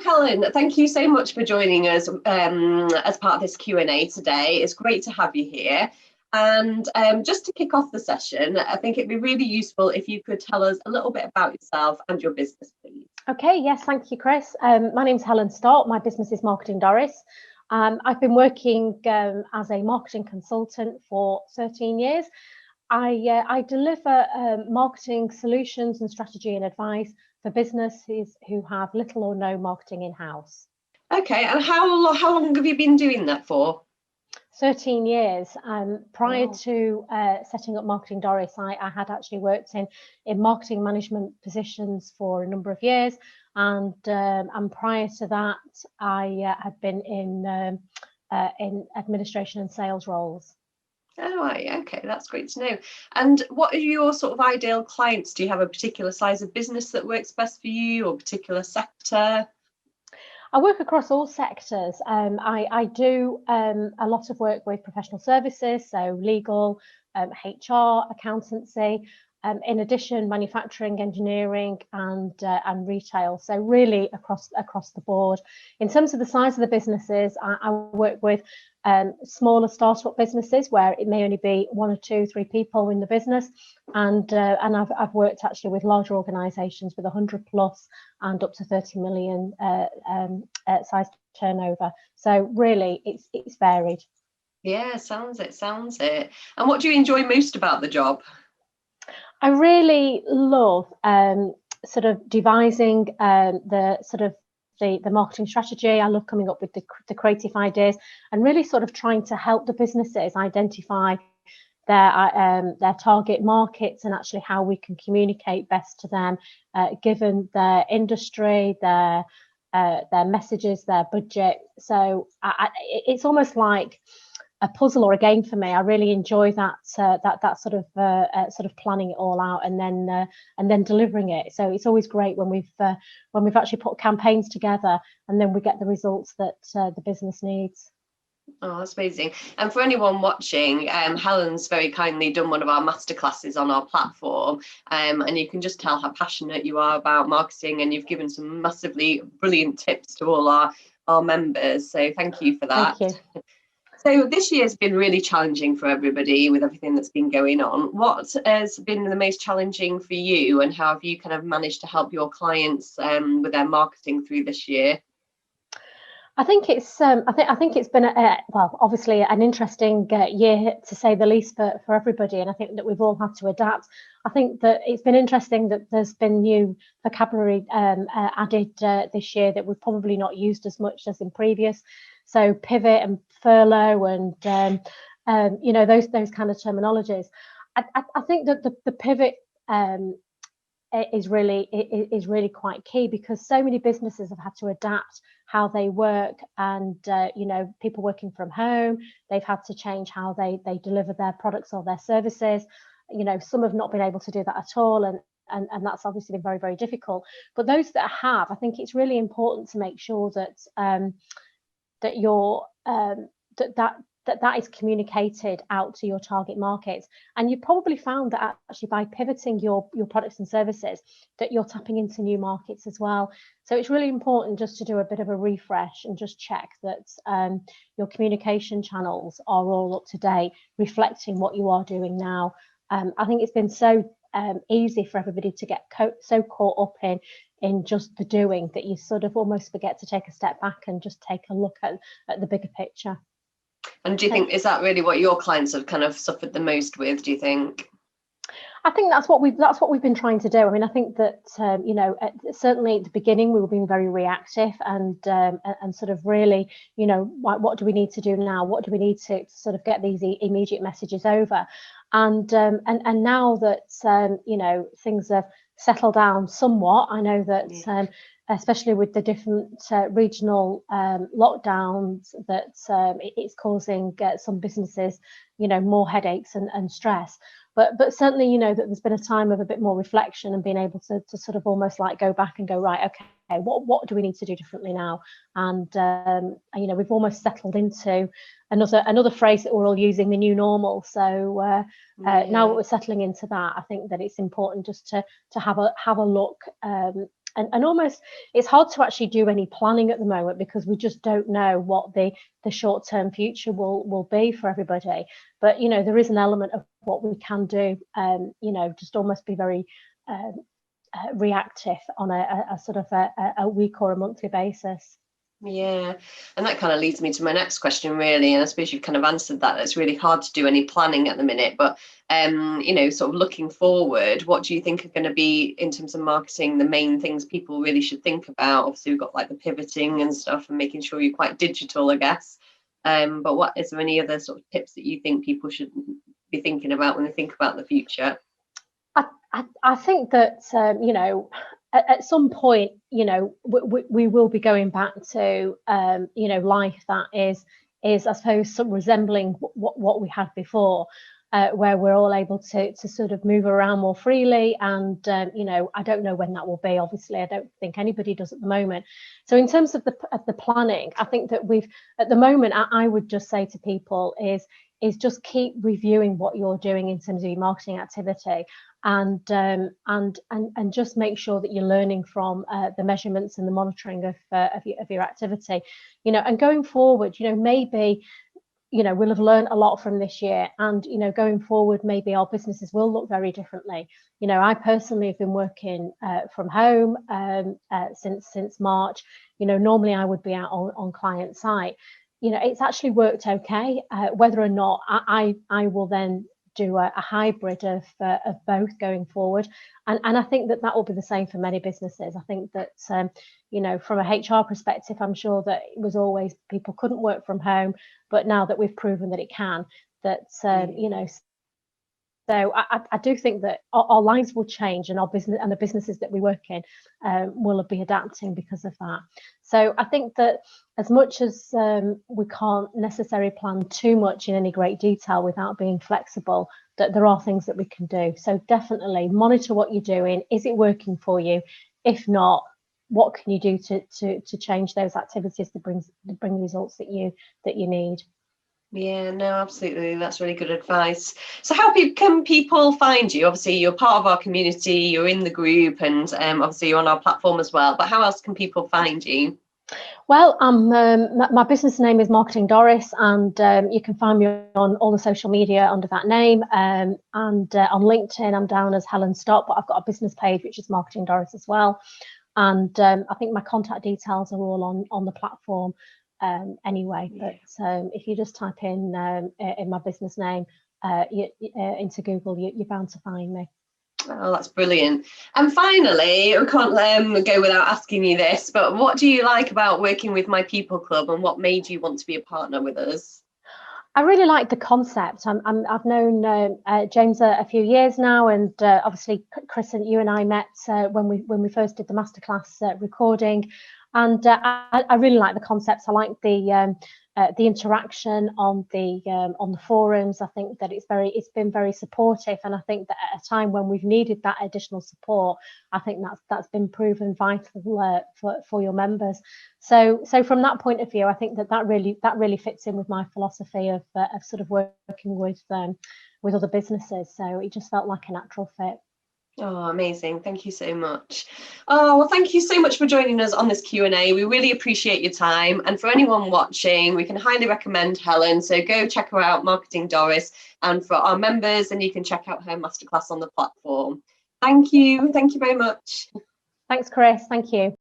Helen, thank you so much for joining us as part of this Q&A today. It's great to have you here. And just to kick off the session, I think it'd be really useful if you could tell us a little bit about yourself and your business, please. Okay, yes, thank you, Chris. My name's Helen Stott. My business is Marketing Doris. I've been working as a marketing consultant for 13 years. I deliver marketing solutions and strategy and advice for businesses who have little or no marketing in-house. Okay, and how long have you been doing that for? 13 years. Prior to setting up Marketing Doris, I had actually worked in marketing management positions for a number of years, and prior to that, I had been in administration and sales roles. Oh, right. Okay, that's great to know. And what are your sort of ideal clients? Do you have a particular size of business that works best for you, or a particular sector? I work across all sectors. I do a lot of work with professional services, so legal, HR, accountancy. In addition, manufacturing, engineering, and retail. So really across the board. In terms of the size of the businesses, I work with smaller startup businesses where it may only be 1 or 2, 3 people in the business, and I've worked actually with larger organisations with 100 plus and up to 30 million size turnover. So really, it's varied. Yeah, sounds it. And what do you enjoy most about the job? I really love sort of devising the marketing strategy. I love coming up with the creative ideas and really sort of trying to help the businesses identify their target markets and actually how we can communicate best to them, given their industry, their messages, their budget. So it's almost like a puzzle or a game for me. I really enjoy that sort of planning it all out and then delivering it. So it's always great when we've actually put campaigns together and then we get the results that the business needs. Oh, that's amazing. And for anyone watching, Helen's very kindly done one of our masterclasses on our platform, and you can just tell how passionate you are about marketing, and you've given some massively brilliant tips to all our members. So thank you for that. Thank you. So this year has been really challenging for everybody with everything that's been going on. What has been the most challenging for you, and how have you kind of managed to help your clients with their marketing through this year? I think it's been well, obviously an interesting year to say the least for everybody, and I think that we've all had to adapt. I think that it's been interesting that there's been new vocabulary added this year that we've probably not used as much as in previous. So pivot and furlough and those kind of terminologies. I think that the pivot is really quite key, because so many businesses have had to adapt how they work, and people working from home, they've had to change how they deliver their products or their services. Some have not been able to do that at all, and that's obviously been very, very difficult. But those that have, I think it's really important to make sure that that is communicated out to your target markets. And you probably found that actually by pivoting your products and services, that you're tapping into new markets as well. So it's really important just to do a bit of a refresh and just check that your communication channels are all up to date, reflecting what you are doing now. I think it's been so easy for everybody to get so caught up in just the doing that you sort of almost forget to take a step back and just take a look at the bigger picture. And do you think, is that really what your clients have kind of suffered the most with, do you think? I think that's what we've been trying to do. I mean, I think that certainly at the beginning we were being very reactive and sort of really, what do we need to do now? What do we need to sort of get these immediate messages over? And now that things have settled down somewhat, I know that especially with the different regional lockdowns, that it's causing some businesses, more headaches and stress. But certainly, that there's been a time of a bit more reflection and being able to sort of almost like go back and go, right, okay, what do we need to do differently now? And we've almost settled into another phrase that we're all using, the new normal. So now that we're settling into that, I think that it's important just to have a look and almost it's hard to actually do any planning at the moment because we just don't know what the short-term future will be for everybody. But there is an element of what we can do, just almost be very reactive on a sort of a week or a monthly basis. Yeah, and that kind of leads me to my next question, really. And I suppose you've kind of answered that. It's really hard to do any planning at the minute, but sort of looking forward, what do you think are going to be, in terms of marketing, the main things people really should think about? Obviously, we've got like the pivoting and stuff, and making sure you're quite digital, I guess. But what is there any other sort of tips that you think people should be thinking about when they think about the future? I think that at some point, we will be going back to life that is I suppose resembling what we had before, where we're all able to sort of move around more freely. And I don't know when that will be. Obviously, I don't think anybody does at the moment. So in terms of the planning, I think that at the moment, I would just say to people is just keep reviewing what you're doing in terms of your marketing activity, and just make sure that you're learning from the measurements and the monitoring of your activity, and going forward, maybe we'll have learned a lot from this year, and going forward, maybe our businesses will look very differently. I personally have been working from home since March. Normally I would be out on client site. It's actually worked okay. Whether or not I will then do a hybrid of both going forward, and I think that will be the same for many businesses. I think that from a HR perspective, I'm sure that it was always people couldn't work from home, but now that we've proven that it can, that so I do think that our lives will change, and our business and the businesses that we work in will be adapting because of that. So I think that as much as we can't necessarily plan too much in any great detail without being flexible, that there are things that we can do. So definitely monitor what you're doing. Is it working for you? If not, what can you do to change those activities to bring the results that you need? Yeah, no, absolutely. That's really good advice. So how can people find you? Obviously, you're part of our community, you're in the group, and obviously you're on our platform as well. But how else can people find you? Well, my business name is Marketing Doris, and you can find me on all the social media under that name. And on LinkedIn, I'm down as Helen Stott, but I've got a business page which is Marketing Doris as well. And I think my contact details are all on the platform. Anyway, but if you just type in my business name into Google, you're bound to find me. Oh, that's brilliant. And finally, I can't go without asking you this, but what do you like about working with My People Club, and what made you want to be a partner with us? I really like the concept. I've known James a few years now, and obviously Chris and you and I met when we first did the masterclass recording. And I really like the concepts. I like the interaction on the forums. I think that it's been very supportive, and I think that at a time when we've needed that additional support, I think that's been proven vital for your members. So from that point of view, I think that really fits in with my philosophy of sort of working with other businesses. So it just felt like a natural fit. Oh, amazing. Thank you so much. Oh, well, thank you so much for joining us on this Q&A. We really appreciate your time. And for anyone watching, we can highly recommend Helen. So go check her out, Marketing Doris. And for our members, then you can check out her masterclass on the platform. Thank you. Thank you very much. Thanks, Chris. Thank you.